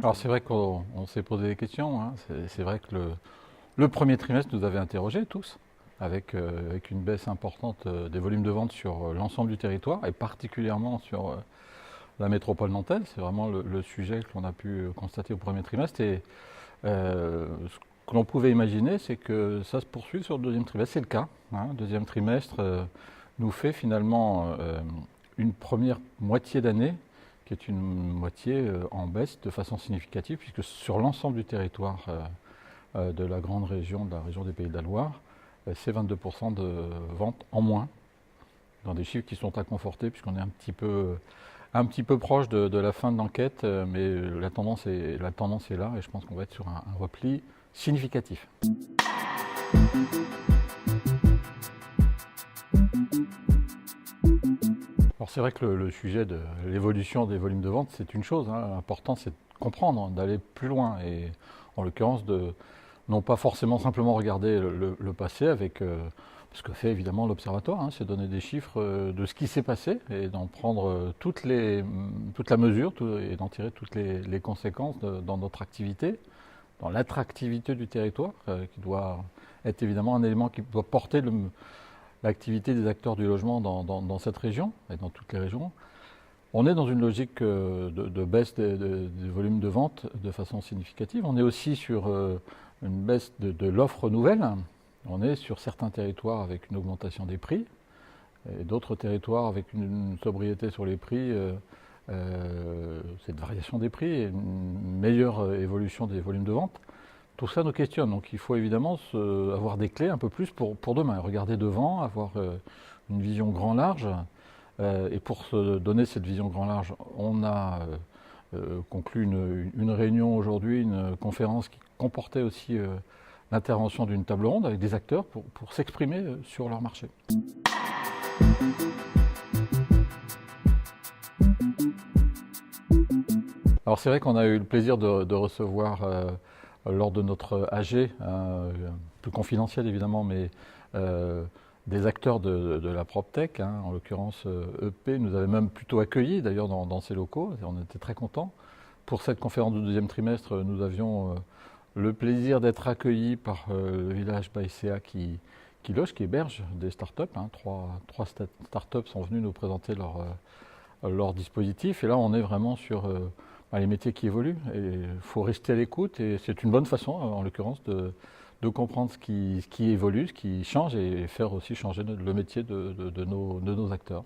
Alors c'est vrai qu'on s'est posé des questions, hein. C'est vrai que le premier trimestre nous avait interrogés tous, avec une baisse importante des volumes de vente sur l'ensemble du territoire et particulièrement sur la métropole nantaise. C'est vraiment le sujet que l'on a pu constater au premier trimestre. Et ce que l'on pouvait imaginer, c'est que ça se poursuit sur le deuxième trimestre. C'est le cas, hein. Le deuxième trimestre nous fait finalement une première moitié d'année qui est une moitié en baisse de façon significative, puisque sur l'ensemble du territoire de la grande région, de la région des Pays de la Loire, c'est 22% de ventes en moins, dans des chiffres qui sont à conforter, puisqu'on est un petit peu proche de la fin de l'enquête, mais la tendance est là, et je pense qu'on va être sur un repli significatif. Alors c'est vrai que le sujet de l'évolution des volumes de vente, c'est une chose, hein. L'important, c'est de comprendre, d'aller plus loin, et en l'occurrence, non pas forcément simplement regarder le passé avec ce que fait évidemment l'Observatoire, hein, c'est donner des chiffres de ce qui s'est passé et d'en prendre toute la mesure et d'en tirer toutes les conséquences dans notre activité, dans l'attractivité du territoire, qui doit être évidemment un élément qui doit porter l'activité des acteurs du logement dans cette région et dans toutes les régions. On est dans une logique de baisse des volumes de vente de façon significative. On est aussi sur une baisse de l'offre nouvelle. On est sur certains territoires avec une augmentation des prix et d'autres territoires avec une sobriété sur les prix, cette variation des prix et une meilleure évolution des volumes de vente. Tout ça nous questionne, donc il faut évidemment avoir des clés un peu plus pour demain, regarder devant, avoir une vision grand large. Et pour se donner cette vision grand large, on a conclu une réunion aujourd'hui, une conférence qui comportait aussi l'intervention d'une table ronde avec des acteurs pour s'exprimer sur leur marché. Alors c'est vrai qu'on a eu le plaisir de recevoir lors de notre AG, plus confidentiel évidemment, mais des acteurs de la PropTech, hein, en l'occurrence EP, nous avait même plutôt accueillis d'ailleurs dans ces locaux, et on était très contents. Pour cette conférence du deuxième trimestre, nous avions le plaisir d'être accueillis par le village Baïséa qui loge, qui héberge des startups, hein. Trois startups sont venus nous présenter leur dispositif, et là on est vraiment sur les métiers qui évoluent, et il faut rester à l'écoute, et c'est une bonne façon en l'occurrence de comprendre ce qui évolue, ce qui change, et faire aussi changer le métier de nos acteurs.